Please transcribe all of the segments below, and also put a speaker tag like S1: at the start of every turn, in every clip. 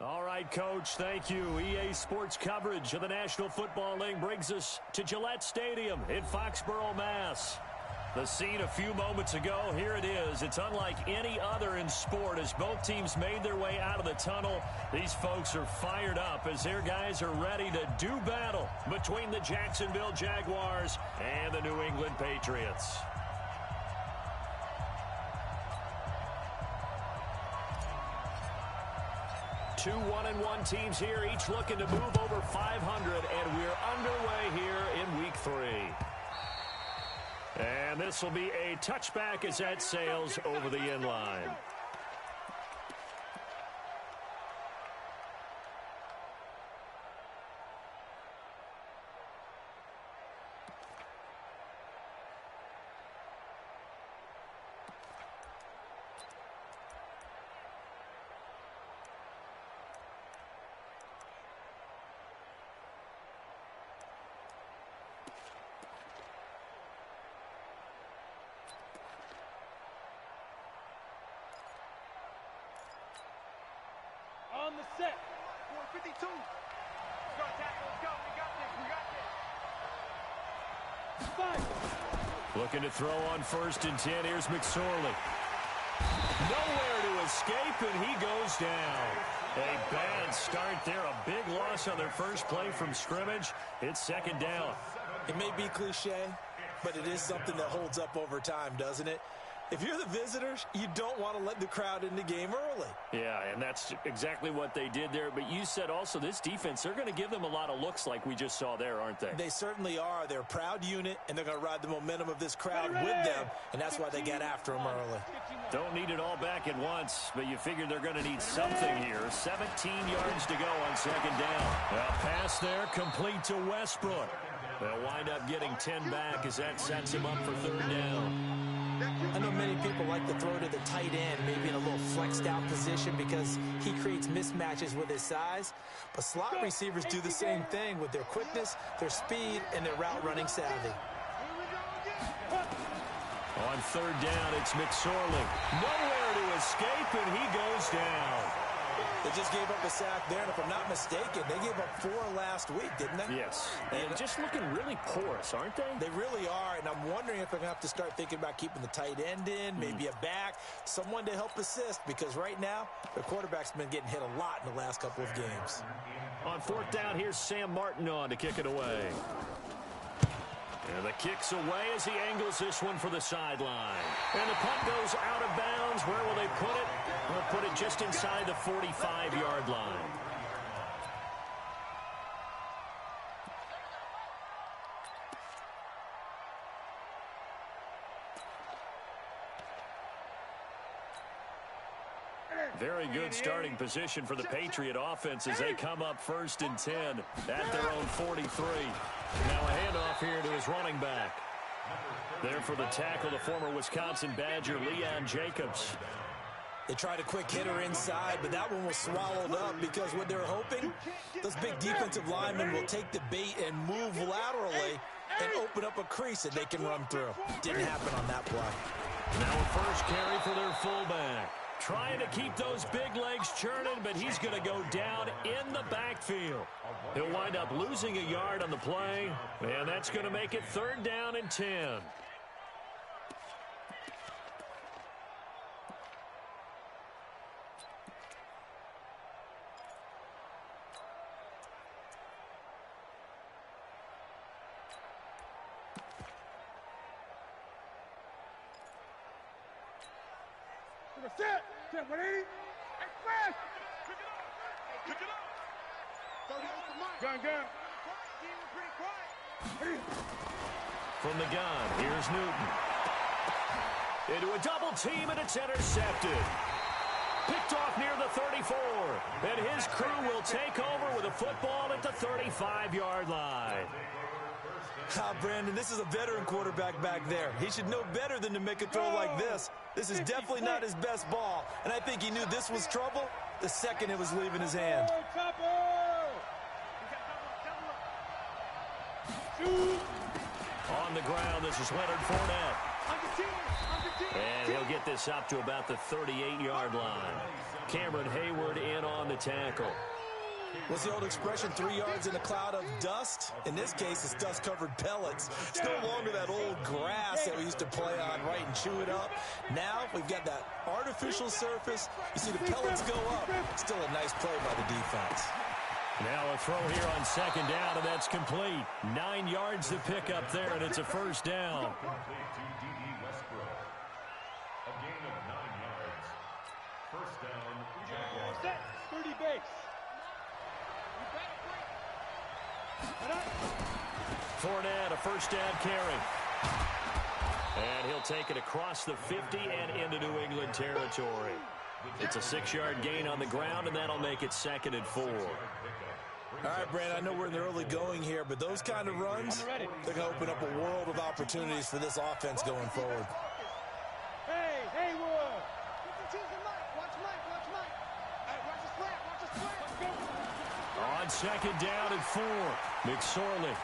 S1: All right, Coach, thank you. EA Sports coverage of the National Football League brings us to Gillette Stadium in Foxborough, Mass. The scene a few moments ago, here it is. It's unlike any other in sport as both teams made their way out of the tunnel. These folks are fired up as their guys are ready to do battle between the Jacksonville Jaguars and the New England Patriots. Two 1-1 teams here, each looking to move over 500, and we're underway here in Week 3. And this will be a touchback as that sails over the end line.
S2: On the set. 452. Start tackle. Let's go. We got this. We got this. 5.
S1: Looking to throw on 1st and 10. Here's McSorley. Nowhere to escape, and he goes down. A bad start there. A big loss on their first play from scrimmage. It's 2nd down.
S3: It may be cliche, but it is something that holds up over time, doesn't it? If you're the visitors, you don't want to let the crowd in the game early.
S1: Yeah, and that's exactly what they did there. But you said also this defense, they're going to give them a lot of looks like we just saw there, aren't they?
S3: They certainly are. They're a proud unit, and they're going to ride the momentum of this crowd with them, and that's why they get after them early.
S1: Don't need it all back at once, but you figure they're going to need something here. 17 yards to go on 2nd down. A pass there complete to Westbrook. They'll wind up getting 10 back as that sets him up for 3rd down.
S3: I know many people like to throw to the tight end, maybe in a little flexed out position because he creates mismatches with his size. But slot receivers do the same thing with their quickness, their speed, and their route running savvy.
S1: On 3rd down, it's McSorley. Nowhere to escape, and he goes down.
S3: They just gave up a sack there, and if I'm not mistaken, they gave up 4 last week, didn't they?
S1: Yes, and just looking really porous, aren't they?
S3: They really are, and I'm wondering if they're going to have to start thinking about keeping the tight end in, maybe a back, someone to help assist, because right now, their quarterback's been getting hit a lot in the last couple of games.
S1: On 4th down, here's Sam Martin on to kick it away. And the kick's away as he angles this one for the sideline. And the punt goes out of bounds. Where will they put it? They'll put it just inside the 45-yard line. Very good starting position for the Patriot offense as they come up 1st and 10 at their own 43. Now a handoff here to his running back. There for the tackle, the former Wisconsin Badger, Leon Jacobs.
S3: They tried a quick hitter inside, but that one was swallowed up because what they're hoping, those big defensive linemen will take the bait and move laterally and open up a crease that they can run through. Didn't happen on that play.
S1: Now a first carry for their fullback. Trying to keep those big legs churning, but he's going to go down in the backfield. He'll wind up losing a yard on the play, and that's going to make it 3rd down and 10.
S2: Set. 180. Express. Pick it up. Pick it up. Gun.
S1: From the gun, here's Newton. Into a double team, and it's intercepted. Picked off near the 34. And his crew will take over with a football at the 35-yard line.
S3: Brandon, this is a veteran quarterback back there. He should know better than to make a throw like this. This is definitely not his best ball, and I think he knew this was trouble the second it was leaving his hand.
S1: On the ground, this is Leonard Fournette. And he'll get this up to about the 38-yard line. Cameron Hayward in on the tackle.
S3: What's the old expression, 3 yards in a cloud of dust? In this case, it's dust-covered pellets. It's no longer that old grass that we used to play on, right, and chew it up. Now we've got that artificial surface. You see the pellets go up. Still a nice play by the defense.
S1: Now a throw here on second down, and that's complete. 9 yards to pick up there, and it's a first down.
S4: A gain of 9 yards. First down, Jaguars.
S2: Set, 30 base.
S1: Fournette, a first down carry. And he'll take it across the 50 and into New England territory. It's a 6-yard gain on the ground, and that'll make it 2nd and 4.
S3: All right, Brand, I know we're in the early going here, but those kind of runs, they're going to open up a world of opportunities for this offense going forward.
S2: Hey, Haywood!
S1: On second down and 4, McSorley.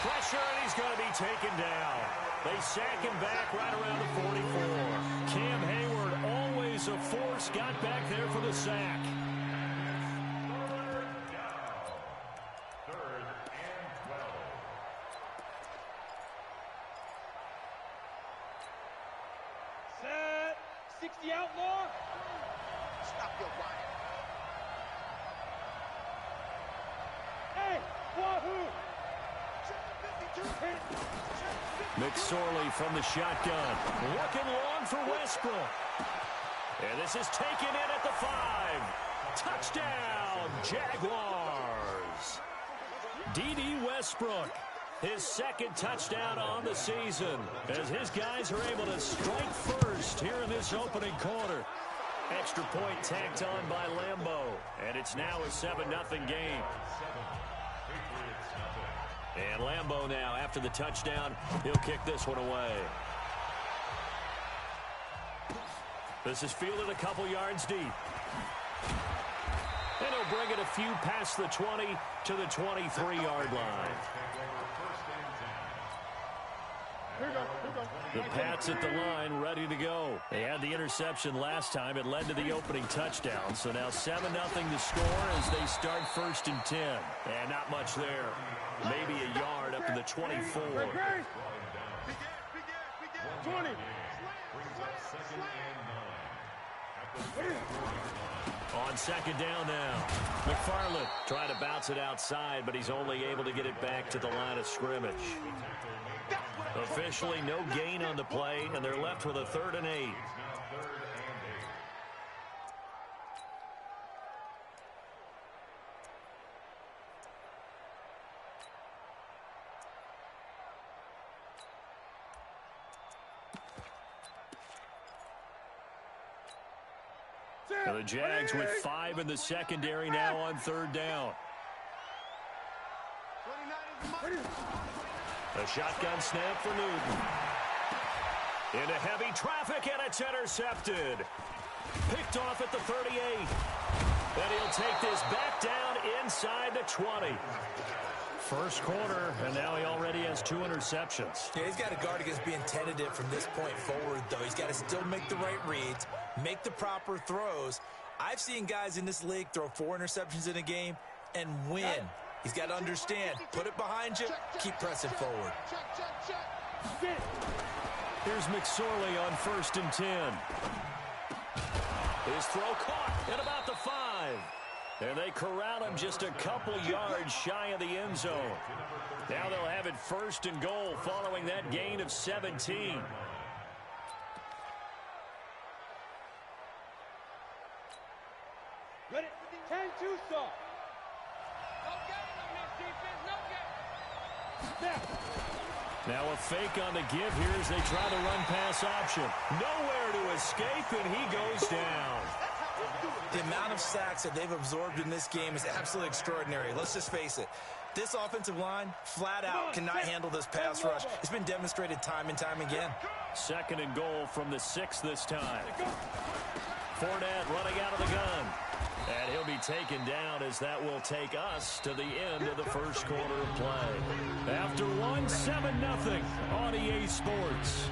S1: Pressure, and he's going to be taken down. They sack him back right around the 44. Cam Hayward, always a force, got back there for the sack.
S2: Set, 60 outlaw. Stop your body. Hey, wahoo!
S1: McSorley from the shotgun. Looking long for Westbrook. And this is taken in at the 5. Touchdown, Jaguars. D.D. Westbrook, his 2nd touchdown on the season, as his guys are able to strike first here in this opening quarter. Extra point tacked on by Lambeau, and it's now a 7-0 game. And Lambeau now, after the touchdown, he'll kick this one away. This is fielded a couple yards deep. And he'll bring it a few past the 20 to the 23-yard line. The Pats at the line, ready to go. They had the interception last time. It led to the opening touchdown. So now 7-0 to score as they start 1st and 10. And not much there. Maybe a yard up to the 24.
S2: 20.
S1: On second down now. McFarland trying to bounce it outside, but he's only able to get it back to the line of scrimmage. Officially no gain on the play, and they're left with a 3rd and 8. And the Jags with 5 in the secondary now on 3rd down. A shotgun snap for Newton. Into heavy traffic, and it's intercepted. Picked off at the 38. And he'll take this back down inside the 20. First quarter, and now he already has 2 interceptions.
S3: Yeah, he's got to guard against being tentative from this point forward, though. He's got to still make the right reads, make the proper throws. I've seen guys in this league throw 4 interceptions in a game and win. He's got to understand, put it behind you, keep pressing forward.
S1: Here's McSorley on 1st and 10. His throw caught at about the 5. And they corral him just a couple yards shy of the end zone. Now they'll have it 1st and goal following that gain of 17.
S2: Ready? 10-2 stop.
S1: Now a fake on the give here as they try the run-pass option. Nowhere to escape, and he goes down.
S3: The amount of sacks that they've absorbed in this game is absolutely extraordinary. Let's just face it. This offensive line, flat out, cannot handle this pass rush. It's been demonstrated time and time again.
S1: 2nd and goal from the 6 this time. Fournette running out of the gun. And he'll be taken down as that will take us to the end of the first quarter of play. After one, 7-0 on EA Sports.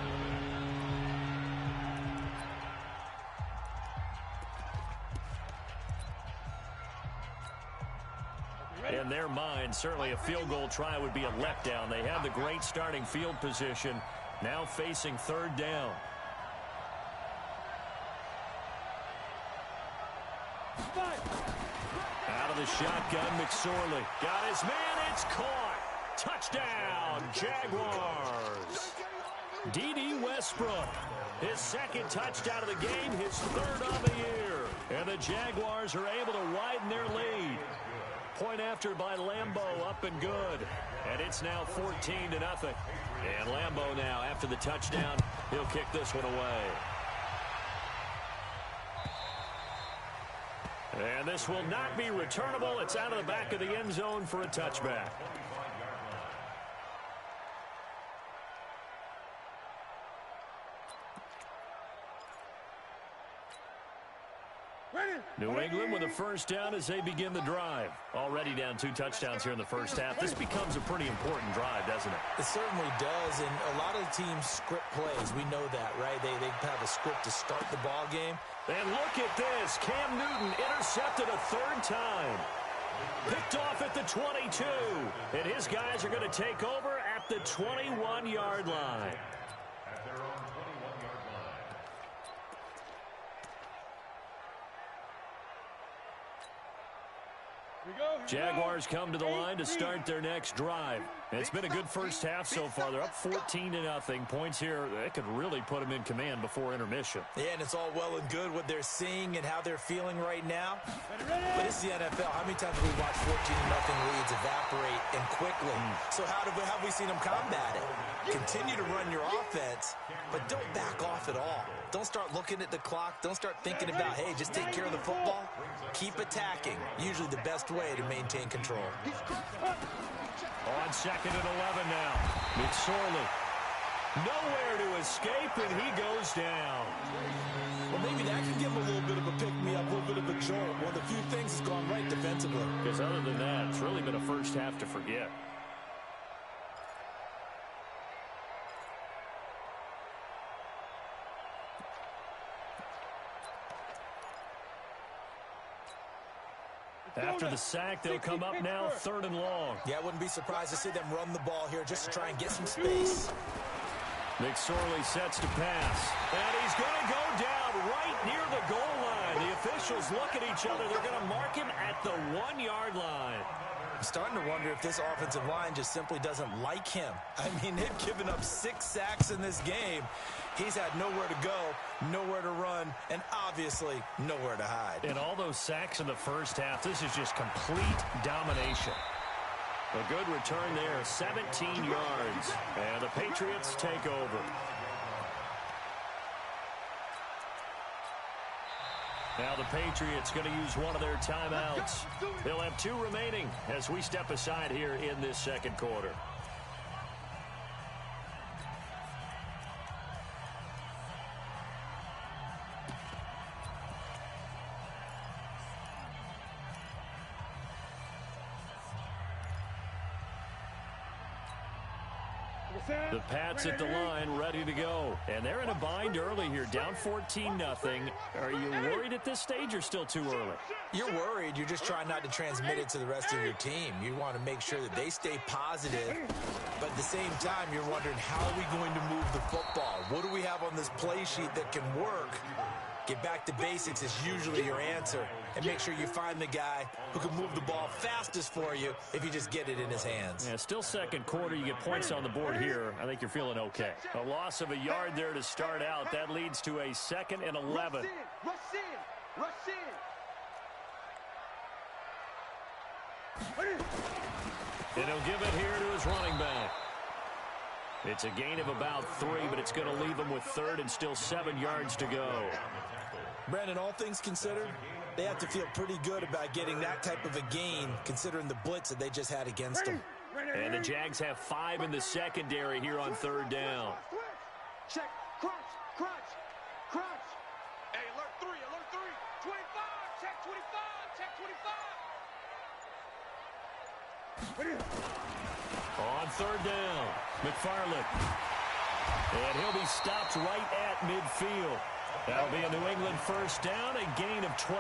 S1: In their mind, certainly a field goal try would be a letdown. They have the great starting field position, now facing third down. Out of the shotgun, McSorley. Got his man, it's caught. Touchdown, Jaguars. D.D. Westbrook, his second touchdown of the game, his third of the year. And the Jaguars are able to widen their lead. Point after by Lambeau, up and good. And it's now 14-0. And Lambeau now, after the touchdown, he'll kick this one away. And this will not be returnable. It's out of the back of the end zone for a touchback. New England with a first down as they begin the drive. Already down 2 touchdowns here in the first half. This becomes a pretty important drive, doesn't it?
S3: It certainly does, and a lot of teams script plays. We know that, right? They have a script to start the ball game.
S1: And look at this. Cam Newton intercepted a third time. Picked off at the 22. And his guys are going to take over at the 21-yard line. Jaguars come to the line to start their next drive. It's been a good first half so far. They're up 14-0. Points here, that could really put them in command before intermission. Yeah, and it's all well and good what they're seeing and how they're feeling right now. But it's the NFL. How many times have we watched 14-0 leads evaporate and quickly? So how have we seen them combat it? Continue to run your offense, but don't back off at all. Don't start looking at the clock. Don't start thinking about, hey, just take care of the football. Keep attacking. Usually the best way to maintain control. On 2nd and 11 now. McSorley. Nowhere to escape, and he goes down.
S3: Well, maybe that can give him a little bit of a pick-me-up, a little bit of a jolt. One of the few things that's gone right defensively.
S1: Because other than that, it's really been a first half to forget. After the sack, they'll come up now 3rd and long.
S3: Yeah, I wouldn't be surprised to see them run the ball here just to try and get some space.
S1: McSorley sets to pass. And he's going to go down right near the goal line. The officials look at each other. They're going to mark him at the 1-yard line.
S3: I'm starting to wonder if this offensive line just simply doesn't like him. I mean, they've given up 6 sacks in this game. He's had nowhere to go, nowhere to run, and obviously nowhere to hide.
S1: And all those sacks in the first half, this is just complete domination. A good return there, 17 yards. And the Patriots take over. Now the Patriots going to use one of their timeouts. They'll have 2 remaining as we step aside here in this second quarter. The Pats at the line, ready to go. And they're in a bind early here, down 14-0. Are you worried at this stage or still too early?
S3: You're worried. You're just trying not to transmit it to the rest of your team. You want to make sure that they stay positive. But at the same time, you're wondering, how are we going to move the football? What do we have on this play sheet that can work? Get back to basics is usually your answer. And make sure you find the guy who can move the ball fastest for you if you just get it in his hands.
S1: Yeah, still second quarter. You get points on the board here. I think you're feeling okay. A loss of a yard there to start out. That leads to a 2nd and 11.
S2: Rush in. Rush in.
S1: And he'll give it here to his running back. It's a gain of about 3, but it's going to leave him with 3rd and still 7 yards to go.
S3: Brandon, all things considered, they have to feel pretty good about getting that type of a gain, considering the blitz that they just had against them.
S1: And the Jags have 5 in the secondary here on 3rd down.
S2: Check. Crunch. Hey, alert 3, alert 3. 25, check 25, check 25.
S1: On third down, McFarland. And he'll be stopped right at midfield. That'll be a New England first down, a gain of 12.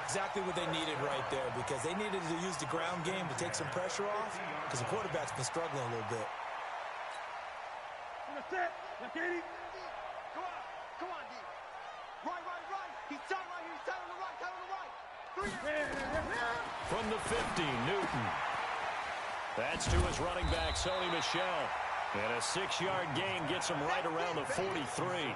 S3: Exactly what they needed right there, because they needed to use the ground game to take some pressure off, because the quarterback's been struggling a little bit.
S2: Set. Look at him. Come on, D. Right. He's tight right here. He's tight on the right.
S1: From the 50, Newton. That's to his running back, Sony Michel. And a 6-yard gain gets him right around the 43.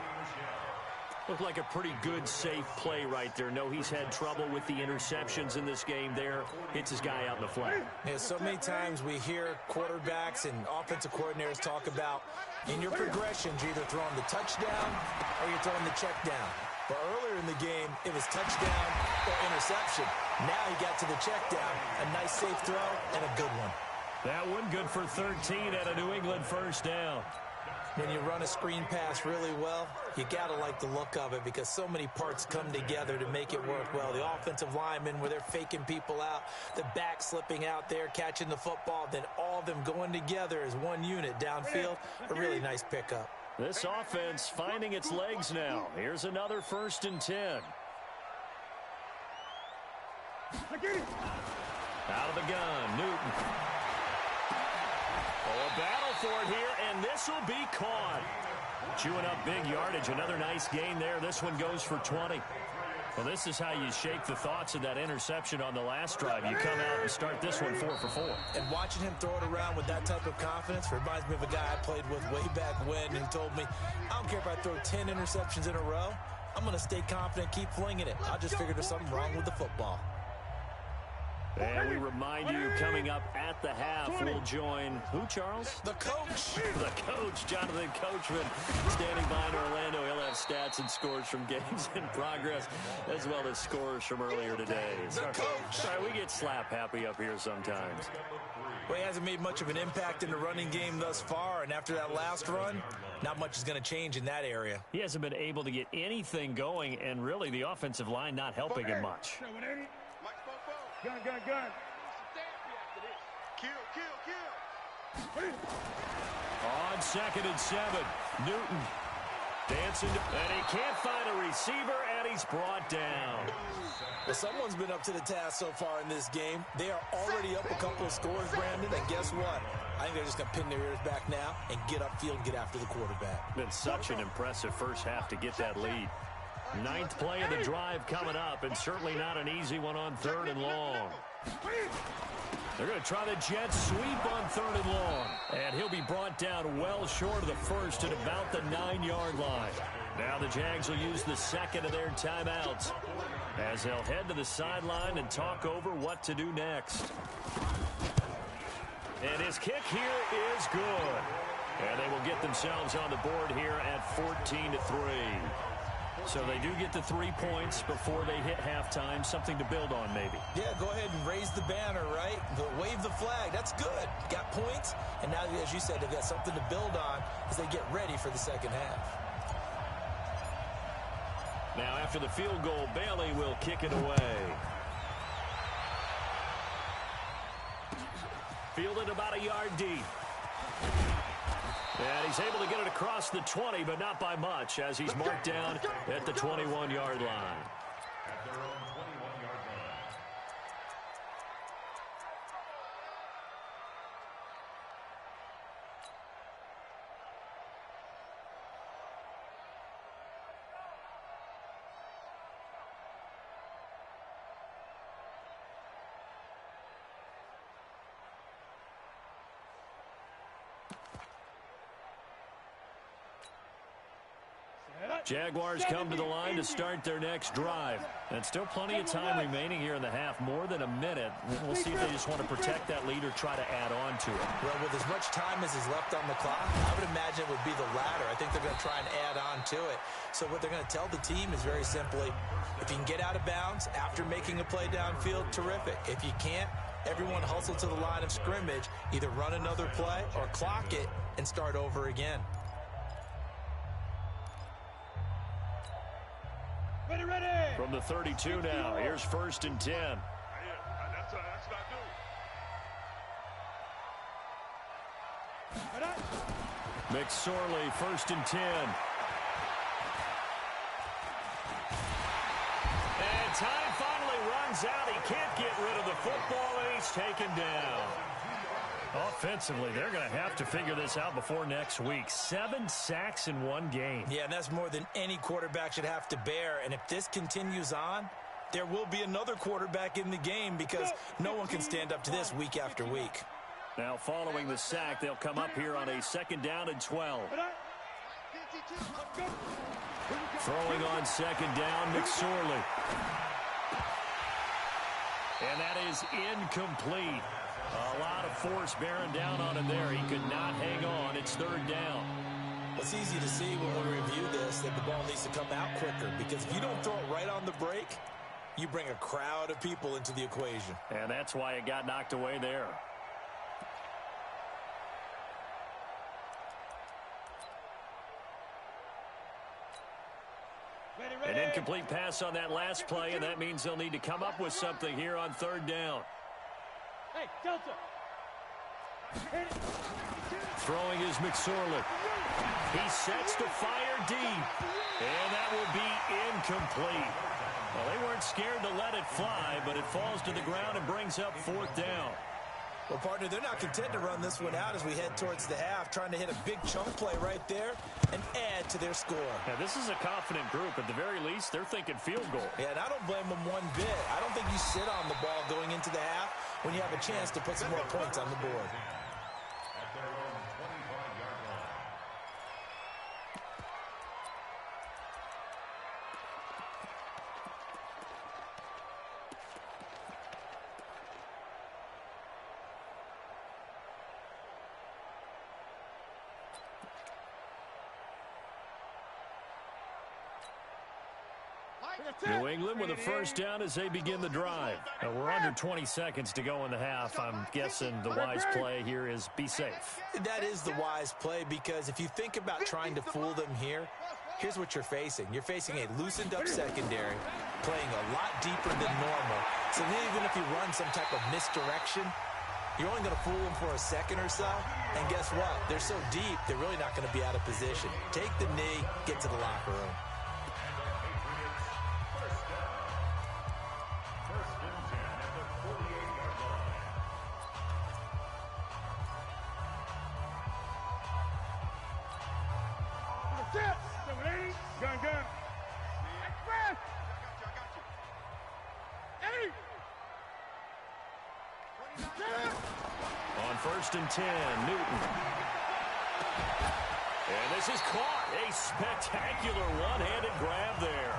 S1: Looked like a pretty good, safe play right there. No, he's had trouble with the interceptions in this game there. Hits his guy out in the flat.
S3: Yeah, so many times we hear quarterbacks and offensive coordinators talk about in your progressions, you're either throwing the touchdown or you're throwing the check down. But earlier in the game, it was touchdown or interception. Now he got to the check down. A nice, safe throw and a good one.
S1: That one good for 13 at a New England first down.
S3: When you run a screen pass really well, you got to like the look of it because so many parts come together to make it work well. The offensive linemen, where they're faking people out, the back slipping out there, catching the football, then all of them going together as one unit downfield. A really nice pickup.
S1: This offense finding its legs now. Here's another 1st and 10. Out of the gun, Newton. Oh, a battle for it here, and this will be caught. Chewing up big yardage. Another nice gain there. This one goes for 20. Well, this is how you shake the thoughts of that interception on the last drive. You come out and start this one 4 for 4.
S3: And watching him throw it around with that type of confidence reminds me of a guy I played with way back when who told me, I don't care if I throw 10 interceptions in a row. I'm going to stay confident, keep flinging it. I just figured there's something wrong with the football.
S1: And we remind you, coming up at the half, we'll join who, Charles?
S3: The coach.
S1: The coach, Jonathan Coachman, standing by in Orlando. He'll have stats and scores from games in progress, as well as scores from earlier today.
S3: The coach.
S1: Sorry, we get slap happy up here sometimes.
S3: Well, he hasn't made much of an impact in the running game thus far, and after that last run, not much is going to change in that area.
S1: He hasn't been able to get anything going, and really the offensive line not helping him much.
S2: Gun. Kill.
S1: On 2nd and 7, Newton dancing, and he can't find a receiver, and he's brought down.
S3: Well, someone's been up to the task so far in this game. They are already up a couple of scores, Brandon, and guess what? I think they're just going to pin their ears back now and get upfield and get after the quarterback.
S1: Been such an impressive first half to get that lead. 9th play of the drive coming up, and certainly not an easy one on 3rd and long. They're going to try the jet sweep on 3rd and long. And he'll be brought down well short of the first at about the 9-yard line. Now the Jags will use the 2nd of their timeouts as they'll head to the sideline and talk over what to do next. And his kick here is good. And they will get themselves on the board here at 14-3. So they do get the 3 points before they hit halftime. Something to build on, maybe.
S3: Yeah, go ahead and raise the banner, right? Wave the flag. That's good. Got points. And now, as you said, they've got something to build on as they get ready for the second half.
S1: Now, after the field goal, Bailey will kick it away. Fielded about a yard deep. And he's able to get it across the 20, but not by much, as he's marked down at the 21-yard line.
S4: At their own 21-yard line.
S1: Jaguars come to the line to start their next drive. And still plenty of time remaining here in the half, more than a minute. We'll see if they just want to protect that lead or try to add on to it.
S3: Well, with as much time as is left on the clock, I would imagine it would be the latter. I think they're going to try and add on to it. So what they're going to tell the team is very simply, if you can get out of bounds after making a play downfield, terrific. If you can't, everyone hustle to the line of scrimmage, either run another play or clock it and start over again.
S1: From the 32 now, here's 1st and 10.
S5: That's what I do.
S1: McSorley, 1st and 10. And time finally runs out. He can't get rid of the football, and he's taken down. Offensively, they're going to have to figure this out before next week. 7 sacks in one game.
S3: Yeah, and that's more than any quarterback should have to bear. And if this continues on, there will be another quarterback in the game because no one can stand up to this week after week.
S1: Now, following the sack, they'll come up here on a 2nd down and 12. Throwing on 2nd down, McSorley. And that is incomplete. A lot of force bearing down on him there. He could not hang on. It's 3rd down.
S3: It's easy to see when we review this that the ball needs to come out quicker because if you don't throw it right on the break, you bring a crowd of people into the equation.
S1: And that's why it got knocked away there. An incomplete pass on that last play, and that means they'll need to come up with something here on 3rd down.
S2: Hey, Delta.
S1: Throwing is McSorley. He sets to fire deep. And that will be incomplete. Well, they weren't scared to let it fly, but it falls to the ground and brings up 4th down.
S3: Well, partner, they're not content to run this one out as we head towards the half, trying to hit a big chunk play right there and add to their score.
S1: Now, this is a confident group. At the very least, they're thinking field goal.
S3: Yeah, and I don't blame them one bit. I don't think you sit on the ball going into the half when you have a chance to put some more points on the board.
S4: At their own 25-yard line.
S1: New England with a 1st down as they begin the drive. Now, we're under 20 seconds to go in the half. I'm guessing the wise play here is be safe.
S3: That is the wise play because if you think about trying to fool them here, here's what you're facing. You're facing a loosened up secondary, playing a lot deeper than normal. So even if you run some type of misdirection, you're only going to fool them for a second or so. And guess what? They're so deep, they're really not going to be out of position. Take the knee, get to the locker room.
S1: On 1st and 10, Newton. And this is caught. A spectacular one-handed grab there.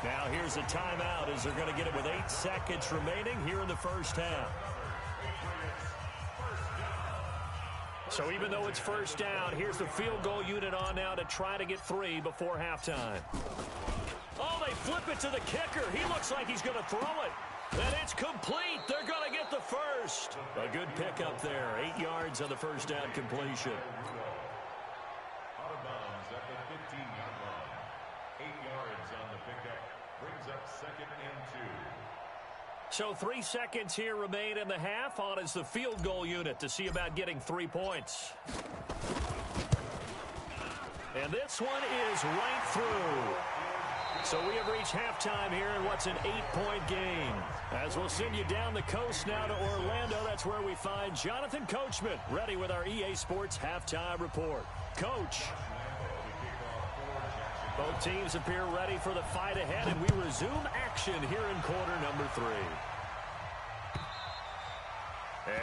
S1: Now here's a timeout as they're going to get it with 8 seconds remaining here in the 1st half. So even though it's 1st down, here's the field goal unit on now to try to get 3 before halftime. Oh, they flip it to the kicker. He looks like he's going to throw it. And it's complete. They're going to get the 1st. A good pickup there. 8 yards on the 1st down completion.
S4: Out of bounds at the 15-yard line. 8 yards on the pickup. Brings up 2nd and 2.
S1: So 3 seconds here remain in the half. On is the field goal unit to see about getting 3 points. And this one is right through. So we have reached halftime here in what's an 8-point game. As we'll send you down the coast now to Orlando, that's where we find Jonathan Coachman, ready with our EA Sports halftime report. Coach. Both teams appear ready for the fight ahead, and we resume action here in quarter number 3.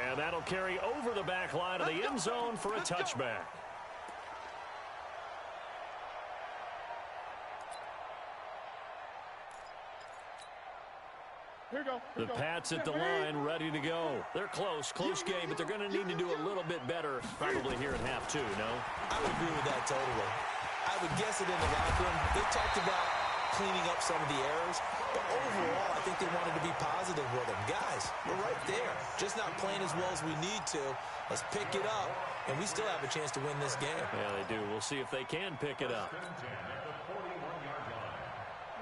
S1: And that'll carry over the back line of the end zone for a touchback. The Pats at the line, ready to go. They're close game, but they're going to need to do a little bit better probably here in half 2, no?
S3: I would agree with that totally. I would guess it in the locker room. They talked about cleaning up some of the errors, but overall, I think they wanted to be positive with them. Guys, we're right there. Just not playing as well as we need to. Let's pick it up, and we still have a chance to win this game.
S1: Yeah, they do. We'll see if they can pick it up.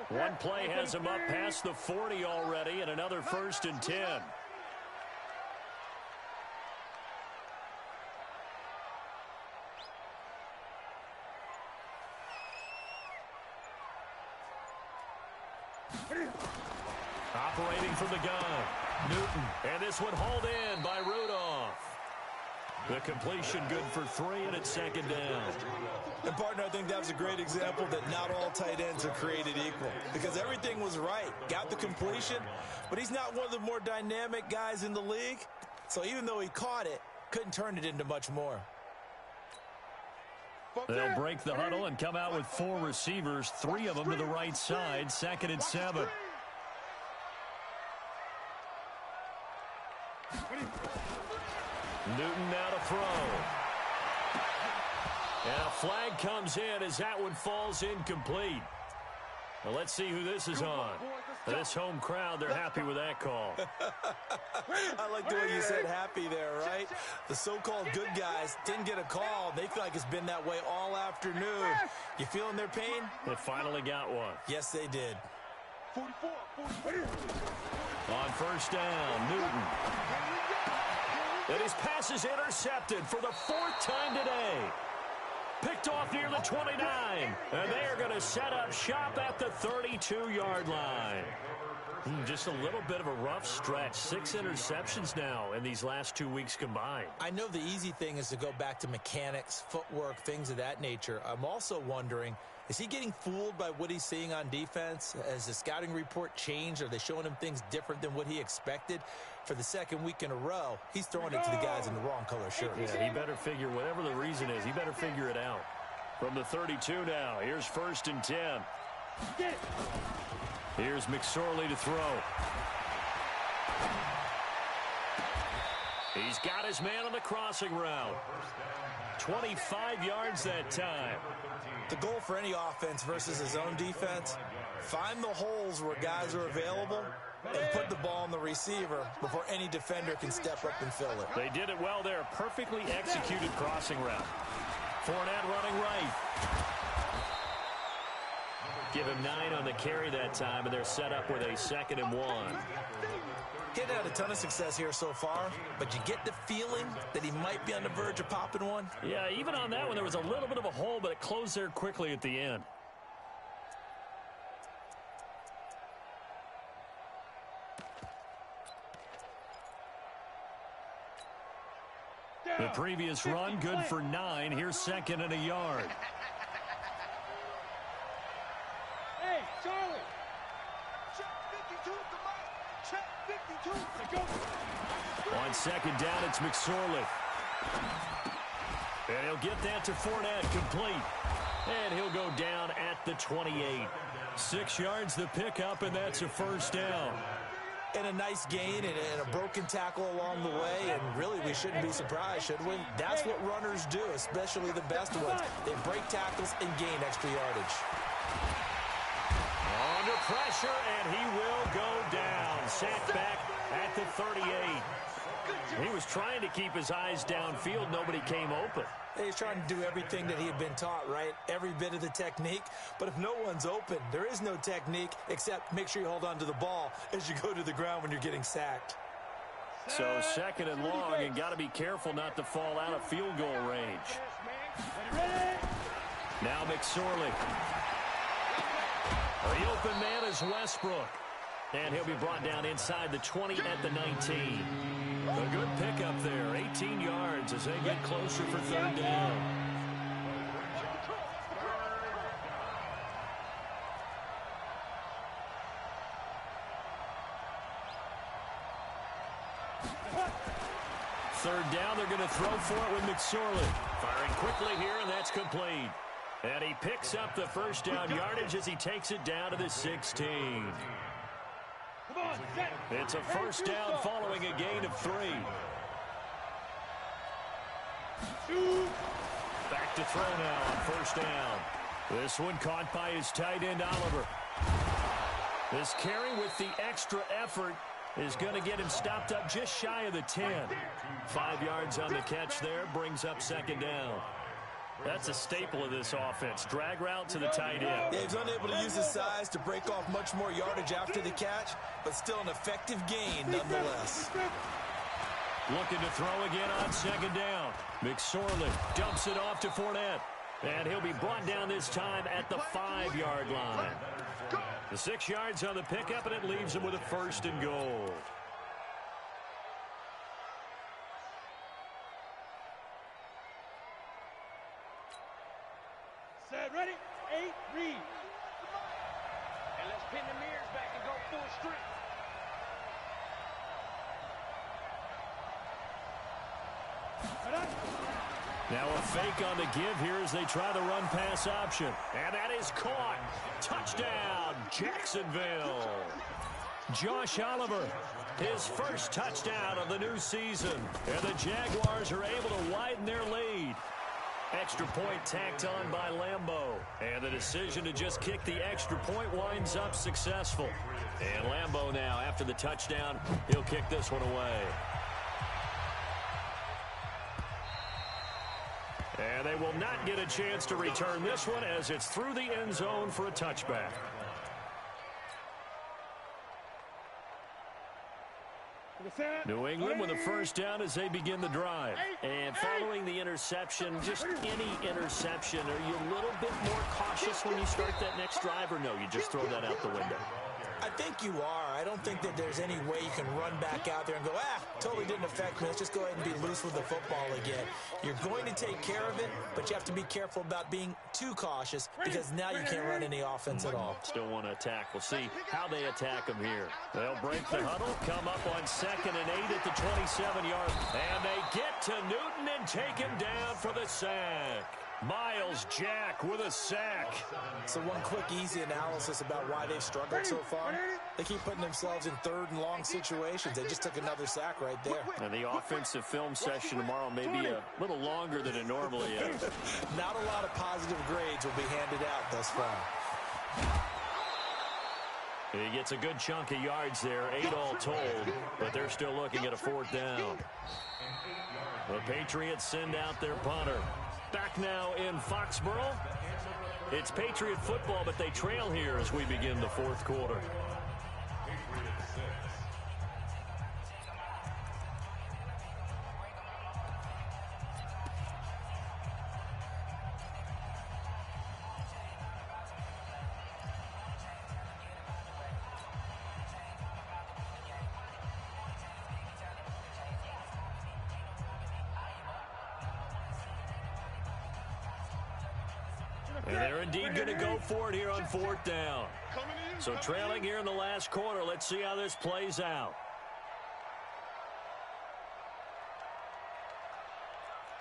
S1: One play has him up past the 40 already, and another 1st and 10. Operating from the gun, Newton, and this one hauled in by Rudolph. The completion good for 3, and it's 2nd down.
S3: And, partner, I think that was a great example that not all tight ends are created equal, because everything was right. Got the completion, but he's not one of the more dynamic guys in the league. So even though he caught it, couldn't turn it into much more.
S1: They'll break the huddle and come out with 4 receivers, 3 of them to the right side, 2nd and 7. Newton now to throw. And a flag comes in as that one falls incomplete. Well, let's see who this is on. This home crowd, they're happy with that call.
S3: I like the way you said happy there, right? The so-called good guys didn't get a call. They feel like it's been that way all afternoon. You feeling their pain?
S1: They finally got one.
S3: Yes, they did.
S2: 44.
S1: On 1st down, Newton. And his pass is intercepted for the 4th time today. Picked off near the 29. And they are going to set up shop at the 32-yard line. Just a little bit of a rough stretch. 6 interceptions now in these last 2 weeks combined.
S3: I know the easy thing is to go back to mechanics, footwork, things of that nature. I'm also wondering, is he getting fooled by what he's seeing on defense? Has the scouting report changed? Are they showing him things different than what he expected? For the 2nd week in a row, he's throwing it to the guys in the wrong color shirt.
S1: Yeah, he better figure, whatever the reason is, he better figure it out. From the 32 now, here's 1st and 10. Here's McSorley to throw. He's got his man on the crossing route. 25 yards that time.
S3: The goal for any offense versus his own defense, find the holes where guys are available and put the ball on the receiver before any defender can step up and fill it.
S1: They did it well there. Perfectly executed crossing route. Fournette running right. Give him 9 on the carry that time, and they're set up with a 2nd and 1.
S3: He hadn't had a ton of success here so far, but you get the feeling that he might be on the verge of popping one.
S1: Yeah, even on that one, there was a little bit of a hole, but it closed there quickly at the end. The previous run, good for 9. Here's 2nd and a yard.
S2: Hey, Charlie. Check 52, come on. Check 52. Go.
S1: On 2nd down, it's McSorley. And he'll get that to Fournette, complete. And he'll go down at the 28. 6 yards the pickup, and that's a 1st down.
S3: And a nice gain and a broken tackle along the way, and really we shouldn't be surprised, should we? That's what runners do, especially the best ones. They break tackles and gain extra yardage.
S1: Under pressure, and he will go down. Sacked back at the 38. He was trying to keep his eyes downfield. Nobody came open.
S3: He's trying to do everything that he had been taught, right? Every bit of the technique. But if no one's open, there is no technique except make sure you hold on to the ball as you go to the ground when you're getting sacked.
S1: So 2nd and long, and got to be careful not to fall out of field goal range. Now McSorley. The open man is Westbrook. And he'll be brought down inside the 20 at the 19. A good pickup there, 18 yards as they get closer for 3rd down. Third down, they're going to throw for it with McSorley. Firing quickly here, and that's complete. And he picks up the 1st down yardage as he takes it down to the 16. It's a 1st down following a gain of 3. Back to throw now on 1st down. This one caught by his tight end, Oliver. This carry with the extra effort is going to get him stopped up just shy of the 10. 5 yards on the catch there, brings up 2nd down. That's a staple of this offense. Drag route to the tight end.
S3: Yeah, he's unable to use his size to break off much more yardage after the catch, but still an effective gain nonetheless.
S1: Looking to throw again on second down. McSorley dumps it off to Fournette. And he'll be brought down this time at the 5-yard line. The 6 yards on the pickup, and it leaves him with a 1st and goal.
S2: Set, ready? 8, read. And let's pin the mirrors back and go full strength.
S1: Now a fake on the give here as they try the run-pass option. And that is caught. Touchdown, Jacksonville. Josh Oliver, his first touchdown of the new season. And the Jaguars are able to widen their lead. Extra point tacked on by Lambeau. And the decision to just kick the extra point winds up successful. And Lambeau now, after the touchdown, he'll kick this one away. And they will not get a chance to return this one as it's through the end zone for a touchback. New England with a first down as they begin the drive. And following the interception, just any interception, are you a little bit more cautious when you start that next drive, or no, you just throw that out the window?
S3: I think you are. I don't think that there's any way you can run back out there and go, totally didn't affect me. Let's just go ahead and be loose with the football again. You're going to take care of it, but you have to be careful about being too cautious because now you can't run any offense at all.
S1: Still want to attack. We'll see how they attack them here. They'll break the huddle, come up on 2nd and 8 at the 27-yard. And they get to Newton and take him down for the sack. Miles Jack with a sack.
S3: So one quick, easy analysis about why they've struggled so far. They keep putting themselves in 3rd and long situations. They just took another sack right there.
S1: And the offensive film session tomorrow may be a little longer than it normally is.
S3: Not a lot of positive grades will be handed out thus far.
S1: He gets a good chunk of yards there, 8 all told, but they're still looking at a 4th down. The Patriots send out their punter. Back now in Foxborough. It's Patriot football, but they trail here as we begin the 4th quarter. And they're indeed going to go for it here on 4th down. So trailing here in the last quarter. Let's see how this plays out.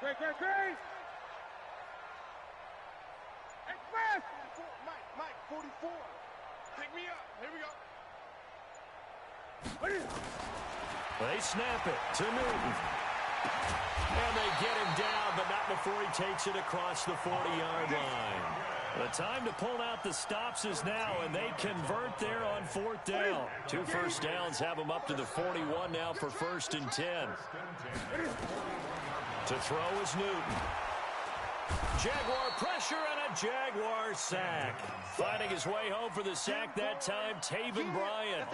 S2: Great. Express! Mike, 44. Pick me up. Here we go.
S1: They snap it to Newton. And they get him down, but not before he takes it across the 40-yard line. The time to pull out the stops is now, and they convert there on 4th down. 2 first downs have them up to the 41 now for 1st and 10. To throw is Newton. Jaguar pressure and a Jaguar sack. Finding his way home for the sack that time, Taven Bryan.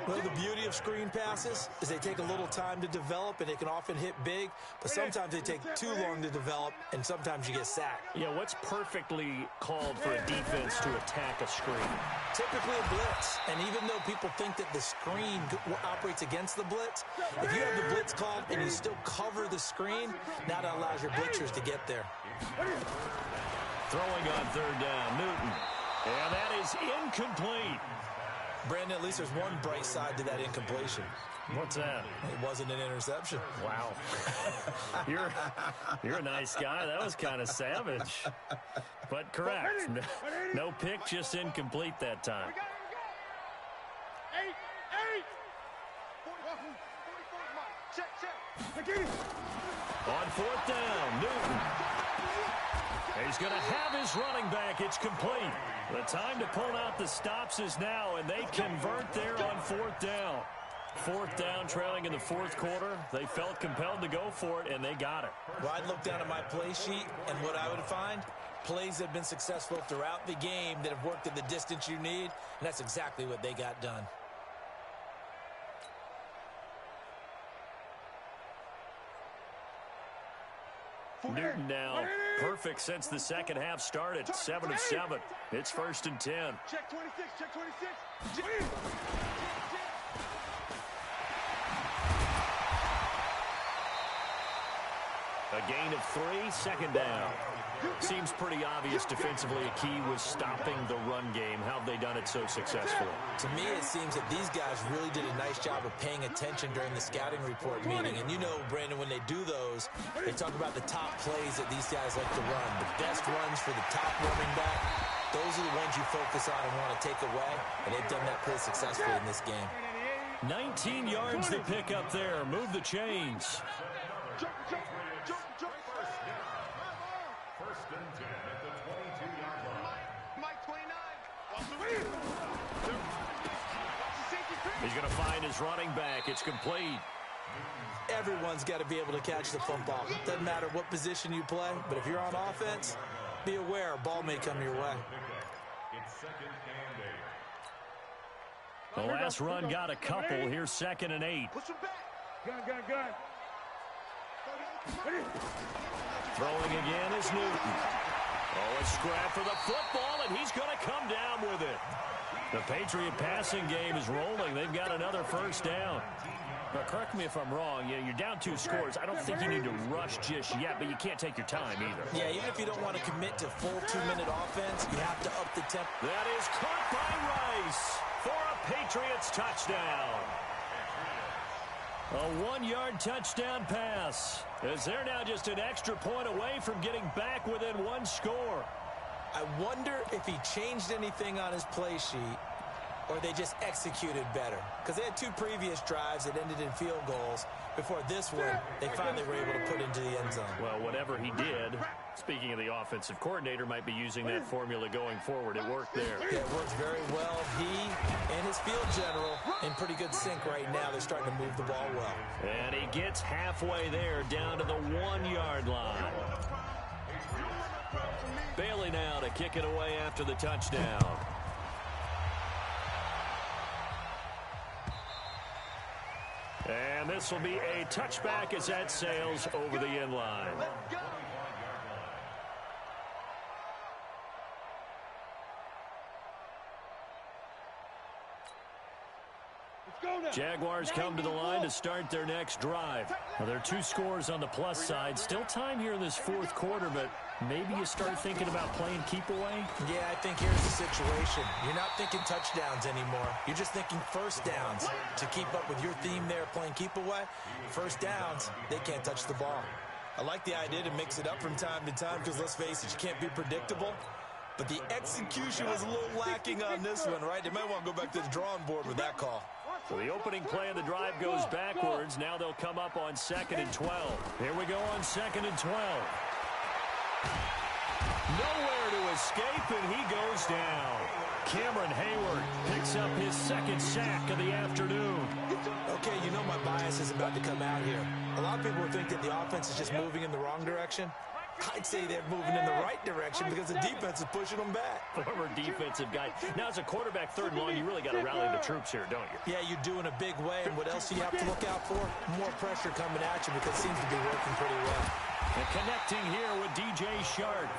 S3: Well, the beauty of screen passes is they take a little time to develop, and they can often hit big, but sometimes they take too long to develop, and sometimes you get sacked.
S1: Yeah, what's perfectly called for a defense to attack a screen?
S3: Typically a blitz, and even though people think that the screen operates against the blitz, if you have the blitz called and you still cover the screen, now that allows your blitzers to get there.
S1: Throwing on 3rd down, Newton. And that is incomplete.
S3: Brandon, at least there's one bright side to that incompletion.
S1: What's that?
S3: It wasn't an interception.
S1: Wow. You're a nice guy. That was kind of savage. But correct. No pick, just incomplete that time.
S2: 8. 44, check.
S1: On 4th down, Newton. He's going to have his running back. It's complete. The time to pull out the stops is now, and they convert there on 4th down. Fourth down, trailing in the fourth quarter. They felt compelled to go for it, and they got it.
S3: Well, I'd look down at my play sheet, and what I would find, plays that have been successful throughout the game that have worked at the distance you need, and that's exactly what they got done.
S1: Newton now perfect since the second half started. 7 of 7. It's 1st and 10.
S2: Check 26, check 26.
S1: A gain of 3, second down. Seems pretty obvious defensively a key was stopping the run game. How have they done it so successfully?
S3: To me, it seems that these guys really did a nice job of paying attention during the scouting report meeting. And you know, Brandon, when they do those, they talk about the top plays that these guys like to run. The best runs for the top running back, those are the ones you focus on and want to take away. And they've done that pretty successfully in this game.
S1: 19 yards to pick up there. Move the chains. He's going to find his running back. It's complete.
S3: Everyone's got to be able to catch the football. Doesn't matter what position you play, but if you're on offense, be aware a ball may come your way.
S1: The last run got a couple. Here's 2nd and 8.
S5: Gun.
S1: Throwing again is Newton. Oh, a scrap for the football, and he's going to come down with it. The Patriot passing game is rolling. They've got another first down. Now, correct me if I'm wrong. You're down 2 scores. I don't think you need to rush just yet, but you can't take your time either.
S3: Yeah, even if you don't want to commit to full 2-minute offense, you have to up the tempo.
S1: That is caught by Rice for a Patriots touchdown. A 1-yard touchdown pass, as they're now just an extra point away from getting back within 1 score.
S3: I wonder if he changed anything on his play sheet or they just executed better. Because they had 2 previous drives that ended in field goals. Before this one, they finally were able to put into the end zone.
S1: Well, whatever he did, speaking of the offensive coordinator, might be using that formula going forward. It worked there.
S3: Yeah, it works very well. He and his field general in pretty good sync right now. They're starting to move the ball well.
S1: And he gets halfway there, down to the 1-yard line. Bailey now to kick it away after the touchdown. And this will be a touchback as that sails over the end line. Jaguars come to the line to start their next drive. Now, there are 2 scores on the plus side. Still time here in this fourth quarter, but maybe you start thinking about playing keep away?
S3: Yeah, I think here's the situation. You're not thinking touchdowns anymore. You're just thinking first downs. To keep up with your theme there, playing keep away, first downs, they can't touch the ball. I like the idea to mix it up from time to time because, let's face it, you can't be predictable. But the execution was a little lacking on this one, right? They might want to go back to the drawing board with that call.
S1: So the opening play of the drive goes backwards. Now they'll come up on 2nd and 12. Here we go on 2nd and 12. Nowhere to escape, and he goes down. Cameron Hayward picks up his 2nd sack of the afternoon.
S3: Okay, you know my bias is about to come out here. A lot of people think that the offense is just moving in the wrong direction. I'd say they're moving in the right direction because the defense is pushing them back.
S1: Former defensive guy. Now, as a quarterback, 3rd and long, you really got to rally the troops here, don't you?
S3: Yeah, you do in a big way. And what else do you have to look out for? More pressure coming at you because it seems to be working pretty well.
S1: And connecting here with DJ Shark.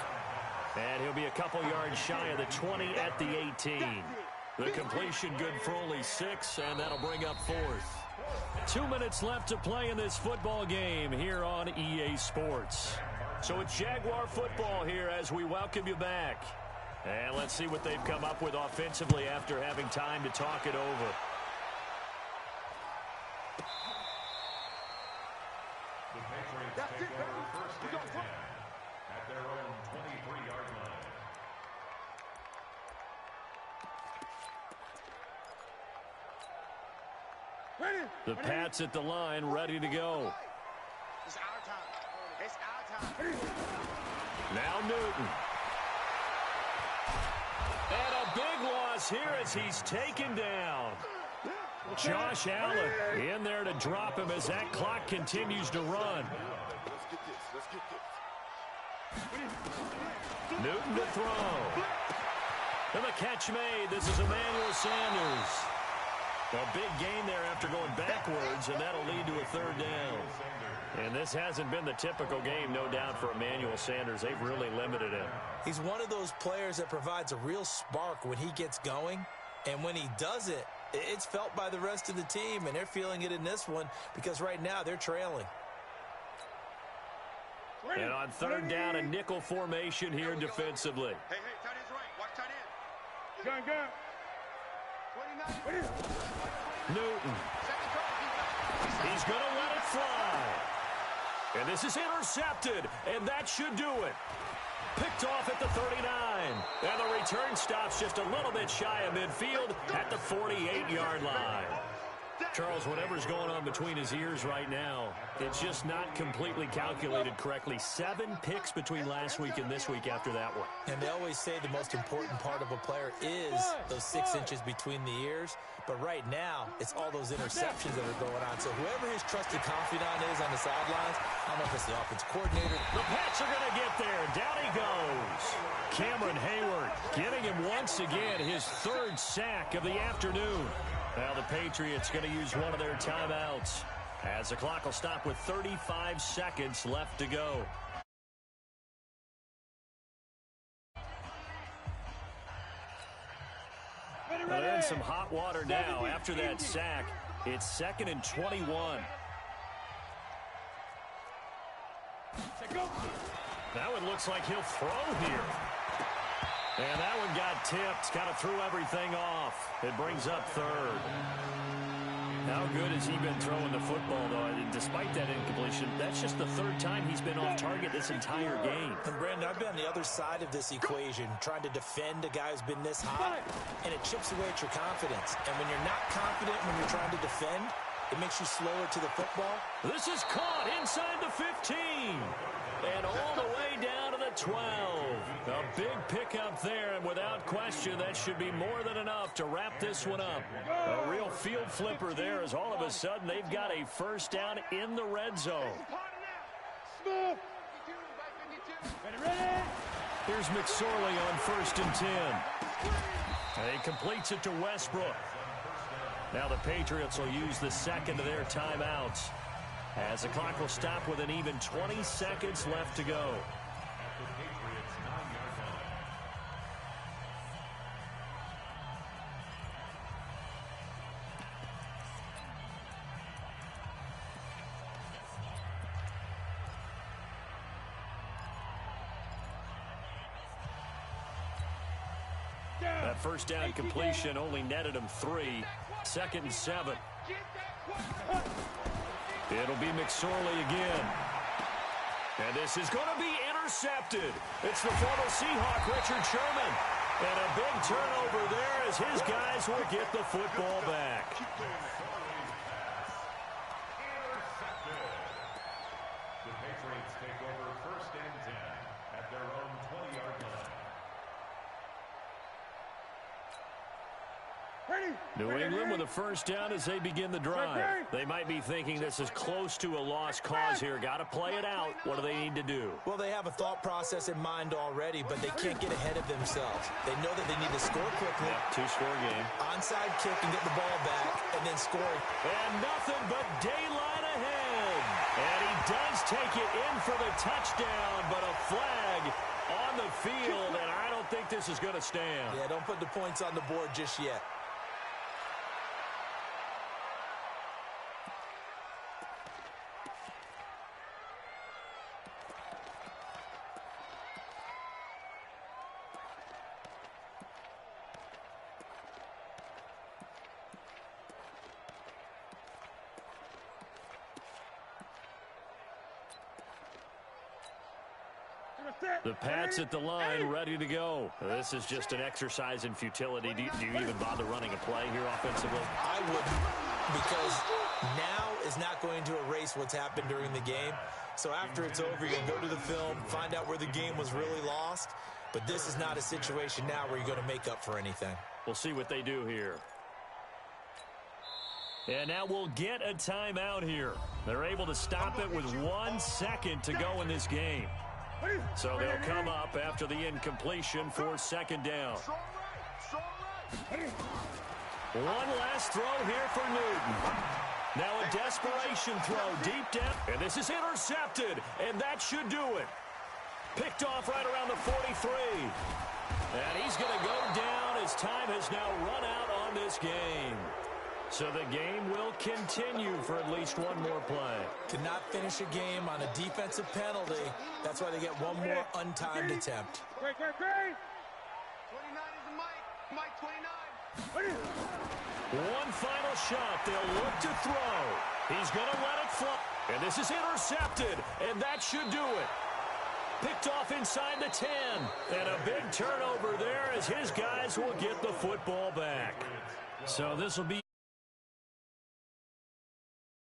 S1: And he'll be a couple yards shy of the 20 at the 18. The completion good for only 6, and that'll bring up 4th. 2 minutes left to play in this football game here on EA Sports. So it's Jaguar football here as we welcome you back. And let's see what they've come up with offensively after having time to talk it over.
S4: The Patriots take over 1st and 10 at their own 23-yard line.
S1: The Pats at the line, ready to go.
S2: It's our time. It's our time.
S1: Now Newton. And a big loss here as he's taken down. Josh Allen in there to drop him as that clock continues to run.
S2: Let's get this.
S1: Newton to throw. And the catch made. This is Emmanuel Sanders. A big gain there after going backwards, and that'll lead to a third down. And this hasn't been the typical game, no doubt, for Emmanuel Sanders. They've really limited him.
S3: He's one of those players that provides a real spark when he gets going. And when he does it, it's felt by the rest of the team, and they're feeling it in this one because right now they're trailing.
S1: And on third down, a nickel formation here defensively.
S2: Hey, tight end's right. Watch tight end.
S5: Gun.
S2: 29.
S1: Newton. He's going to let it fly. And this is intercepted, and that should do it. Picked off at the 39. And the return stops just a little bit shy of midfield at the 48-yard line. Charles, whatever's going on between his ears right now, it's just not completely calculated correctly. 7 picks between last week and this week after that one.
S3: And they always say the most important part of a player is those 6 inches between the ears. But right now, it's all those interceptions that are going on. So whoever his trusted confidant is on the sidelines, I don't know if it's the offense coordinator.
S1: The Pats are going to get there. Down he goes. Cameron Hayward getting him once again, his 3rd sack of the afternoon. Now the Patriots going to use one of their timeouts as the clock will stop with 35 seconds left to go. Well, they're in some hot water now after that sack. It's 2nd and 21. Now it looks like he'll throw here. And that one got tipped, kind of threw everything off. It brings up 3rd. How good has he been throwing the football, though? And despite that incompletion, that's just the 3rd time he's been off target this entire game.
S3: And, Brandon, I've been on the other side of this equation, trying to defend a guy who's been this hot, and it chips away at your confidence. And when you're not confident when you're trying to defend, it makes you slower to the football.
S1: This is caught inside the 15. And all the way down to the 12. A big pickup there, and without question, that should be more than enough to wrap this one up. A real field flipper there as all of a sudden they've got a first down in the red zone. Here's McSorley on 1st and 10. And he completes it to Westbrook. Now the Patriots will use the 2nd of their timeouts, as the clock will stop with an even 20 seconds left to go. That first down completion only netted him 3. 2nd and 7. It'll be McSorley again. And this is going to be intercepted. It's the former Seahawk, Richard Sherman. And a big turnover there as his guys will get the football back.
S4: The Patriots take over 1st and 10 at their own 20-yard line.
S1: New England with a first down as they begin the drive. They might be thinking this is close to a lost cause here. Got to play it out. What do they need to do?
S3: Well, they have a thought process in mind already, but they can't get ahead of themselves. They know that they need to score quickly.
S1: Yep, 2-score game.
S3: Onside kick and get the ball back, and then score.
S1: And nothing but daylight ahead. And he does take it in for the touchdown, but a flag on the field, and I don't think this is going to stand.
S3: Yeah, don't put the points on the board just yet.
S1: The Pats at the line, ready to go. This is just an exercise in futility. Do you even bother running a play here offensively?
S3: I wouldn't, because now is not going to erase what's happened during the game. So after it's over, you'll go to the film, find out where the game was really lost. But this is not a situation now where you're going to make up for anything.
S1: We'll see what they do here. And now we'll get a timeout here. They're able to stop it with 1 second to go in this game. So they'll come up after the incompletion for second down. One last throw here for Newton. Now a desperation throw deep down. And this is intercepted. And that should do it. Picked off right around the 43. And he's going to go down as time has now run out on this game. So the game will continue for at least one more play.
S3: Cannot finish a game on a defensive penalty. That's why they get one more untimed attempt.
S2: Great. 29 is the Mike 29.
S1: One final shot. They'll look to throw. He's going to let it fly. And this is intercepted. And that should do it. Picked off inside the 10. And a big turnover there as his guys will get the football back. So this will be